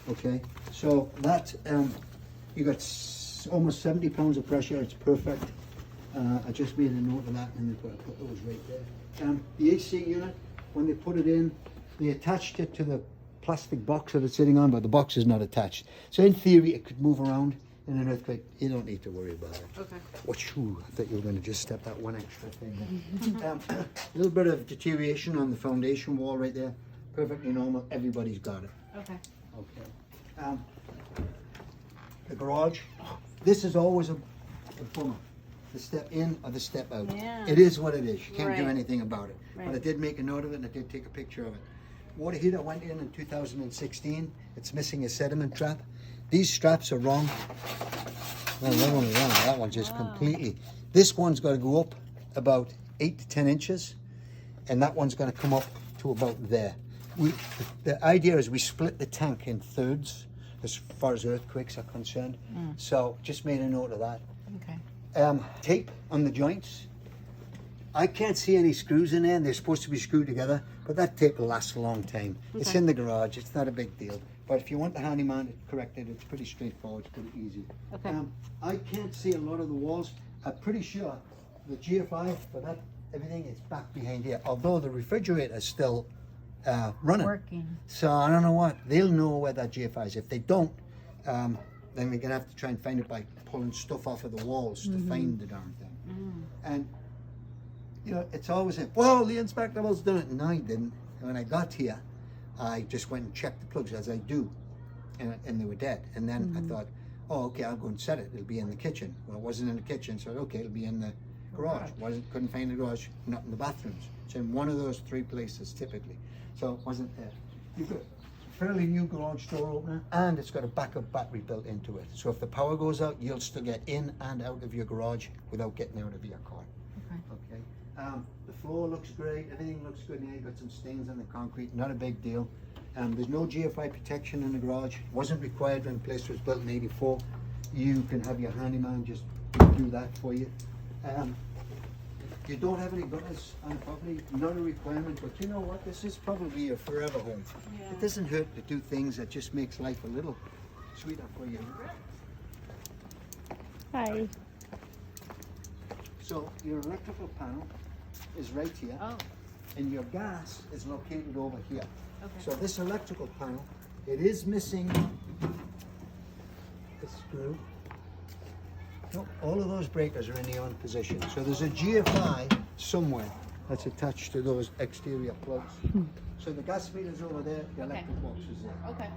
Okay, so that, you got almost 70 pounds of pressure, it's perfect. I just made a note of that and we've got to put those right there. The AC unit, when they put it in, they attached it to the plastic box that it's sitting on, but the box is not attached. So in theory, it could move around in an earthquake. You don't need to worry about it. Okay. Whoosh, I thought you were going to just step that one extra thing there. A little bit of deterioration on the foundation wall right there. Perfectly normal. Everybody's got it. Okay. Okay. The garage. This is always a bummer. The step in or the step out. Yeah. It is what it is. You can't do Right. anything about it. Right. But I did make a note of it and I did take a picture of it. Water heater went in 2016. It's missing a sediment trap. These straps are wrong. No, not only wrong, that one's just completely. This one's got to go up about 8 to 10 inches, and that one's going to come up to about there. The idea is we split the tank in thirds as far as earthquakes are concerned. So just made a note of that. Okay. Tape on the joints. I can't see any screws in there, and they're supposed to be screwed together, but that tape will last a long time. It's Okay. in the garage, it's not a big deal. But if you want the handyman to correct it, it's pretty straightforward, it's pretty easy. Okay. I can't see a lot of the walls. I'm pretty sure the GFI for that, everything is back behind here, although the refrigerator is still running. Working. So I don't know what, they'll know where that GFI is. If they don't, then we're gonna have to try and find it by pulling stuff off of the walls to find the darn thing. And you know, it's always well, the inspector was doing it. No, he didn't. And when I got here, I just went and checked the plugs as I do, and they were dead. And then I thought, oh, okay, I'll go and set it. It'll be in the kitchen. Well, it wasn't in the kitchen, so okay, it'll be in the garage. Couldn't find the garage, not in the bathrooms. It's in one of those 3 places typically. So it wasn't there. You've got a fairly new garage door opener, and it's got a backup battery built into it. So if the power goes out, you'll still get in and out of your garage without getting out of your car. Okay. Okay. The floor looks great. Everything looks good in here. Got some stains on the concrete. Not a big deal. There's no GFI protection in the garage. Wasn't required when the place was built in '84. You can have your handyman just do that for you. You don't have any gutters on the property. Not a requirement. But you know what? This is probably a forever home. Yeah. It doesn't hurt to do things that just makes life a little sweeter for you. Hi. So your electrical panel is right here. Oh. And your gas is located over here. Okay. So this electrical panel, it is missing the screw. No, all of those breakers are in the on position. So there's a GFI somewhere that's attached to those exterior plugs. So the gas meter's over there, the electric box is there. Okay.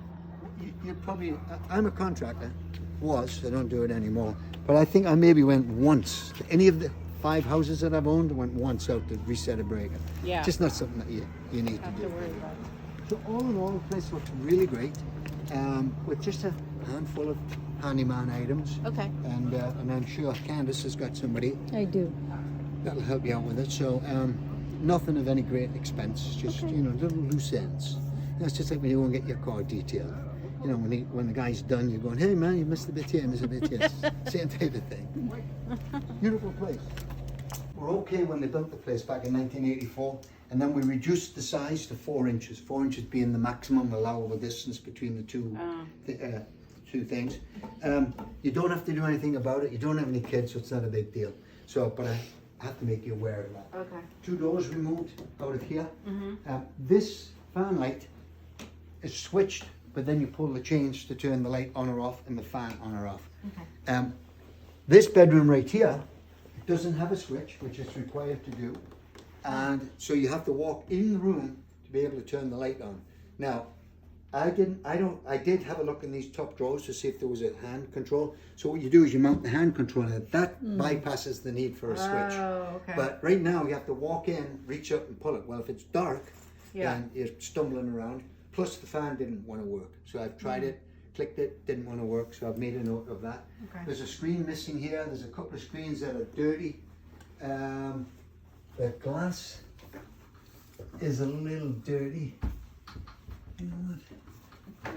You probably, I'm a contractor, was, I don't do it anymore, but I think I maybe went once. Any of the 5 houses that I've owned, went once out to reset a breaker. Yeah. Just not something that you need to Have do. to worry about. So all in all, the place looks really great, with just a handful of handyman items. Okay. And I'm sure Candace has got somebody I do. that'll help you out with it. So nothing of any great expense, just you know, little loose ends. That's just like when you go and get your car detailed. You know, when the guy's done, you're going, hey man, you missed a bit here, missed a bit here. Same type of thing. Beautiful place. We're okay when they built the place back in 1984, and then we reduced the size to 4 inches. 4 inches being the maximum allowable distance between the two two things. You don't have to do anything about it. You don't have any kids, so it's not a big deal. So, but I have to make you aware of that. Okay. 2 doors removed out of here. This fan light is switched, but then you pull the chains to turn the light on or off and the fan on or off. Okay. This bedroom right here doesn't have a switch, which is required to do. And so you have to walk in the room to be able to turn the light on. Now, I did have a look in these top drawers to see if there was a hand control. So what you do is you mount the hand controller. That bypasses the need for a switch. Oh, okay. But right now you have to walk in, reach up and pull it. Well, if it's dark, then you're stumbling around. Plus the fan didn't want to work. So I've tried it, clicked it, didn't want to work. So I've made a note of that. Okay. There's a screen missing here. There's a couple of screens that are dirty. The glass is a little dirty. You know what?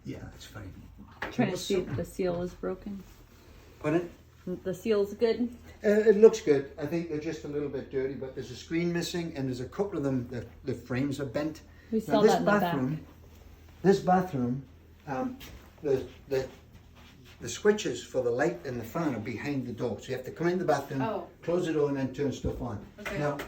Yeah, that's fine. Trying to see if the seal is broken. Pardon? The seal's good. It looks good. I think they're just a little bit dirty, but there's a screen missing, and there's a couple of them that the frames are bent. We Now, saw this that in the back. bathroom, the switches for the light and the fan are behind the door. So you have to come in the bathroom, close the door, and then turn stuff on. Okay. Now,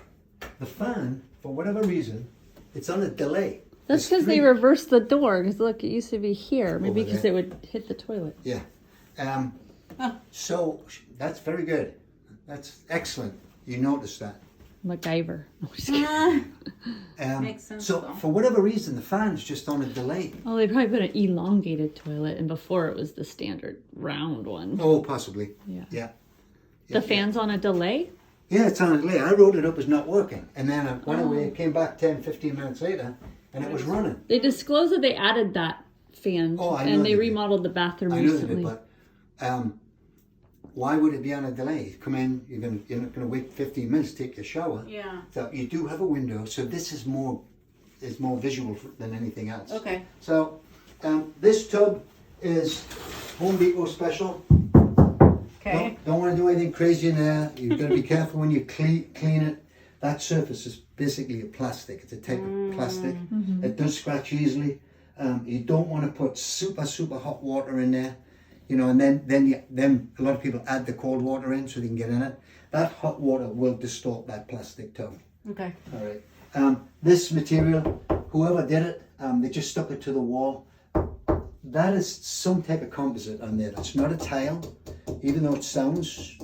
the fan, for whatever reason, it's on a delay. That's There's because they three- reversed the door. Because look, it used to be here. Maybe Over because there. it would hit the toilet. Yeah. So that's very good. That's excellent. You noticed that. MacGyver. No, I'm just kidding. Makes sense, So though. for whatever reason, the fan's just on a delay. Oh, they probably put an elongated toilet, and before it was the standard round one. Oh, possibly. Yeah. Yeah. The fan's on a delay? Yeah, it's on a delay. I wrote it up as not working. And then I went away, came back 10, 15 minutes later, and it was running. They disclosed that they added that fan, Oh, I know and they they did. remodeled the bathroom I know they recently. did, but why would it be on a delay? You come in, you're not going to wait 15 minutes to take your shower. Yeah. So you do have a window, so this is more visual than anything else. Okay. So this tub is Home Depot special. Okay. Don't want to do anything crazy in there. You've got to be careful when you clean it. That surface is basically a plastic. It's a type of plastic. It does scratch easily. You don't want to put super hot water in there. You know, and then a lot of people add the cold water in so they can get in it. That hot water will distort that plastic tub. Okay. All right. This material, whoever did it, they just stuck it to the wall. That is some type of composite on there. That's not a tile, even though it sounds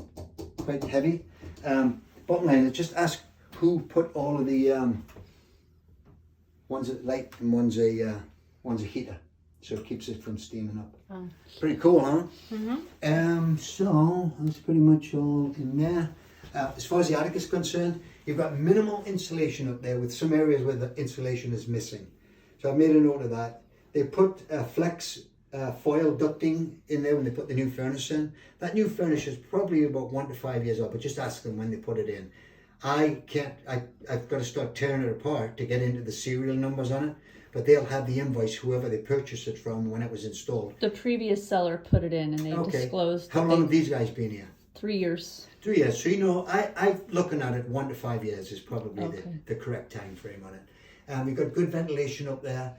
quite heavy. Bottom line, just ask who put all of the one's a light and one's a heater, so it keeps it from steaming up. Oh. Pretty cool, huh? So that's pretty much all in there. As far as the attic is concerned, you've got minimal insulation up there with some areas where the insulation is missing. So I've made a note of that. They put flex foil ducting in there when they put the new furnace in. That new furnace is probably about 1 to 5 years old, but just ask them when they put it in. I've got to start tearing it apart to get into the serial numbers on it, but they'll have the invoice, whoever they purchased it from, when it was installed. The previous seller put it in, and they disclosed How that long have these guys been here? 3 years. 3 years. So, you know, I'm looking at it 1 to 5 years is probably Okay. the correct time frame on it. We've got good ventilation up there.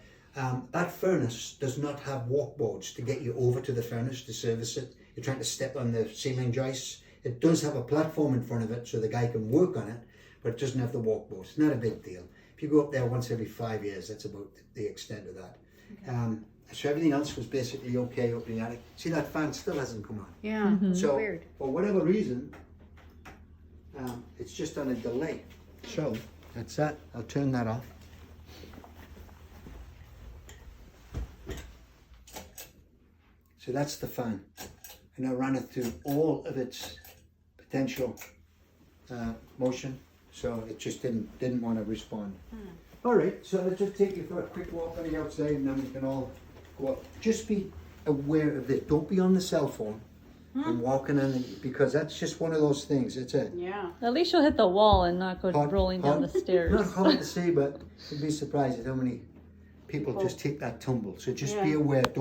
That furnace does not have walkboards to get you over to the furnace to service it. You're trying to step on the ceiling joists. It does have a platform in front of it so the guy can work on it, but it doesn't have the walkboards. It's not a big deal. If you go up there once every 5 years, that's about the extent of that. Okay. So everything else was basically okay up in the attic. See, that fan still hasn't come on. Yeah. So Weird. for whatever reason, it's just on a delay. So that's that. I'll turn that off. So that's the fan, and I ran it through all of its potential motion, so it just didn't want to respond. All right, so let's just take you for a quick walk on the outside, and then we can all go up. Just be aware of this. Don't be on the cell phone and walking in, because that's just one of those things. It's it. Yeah. At least you'll hit the wall and not go rolling down the stairs. Not hard to see, but you'd be surprised at how many people just take that tumble. So just be aware. Don't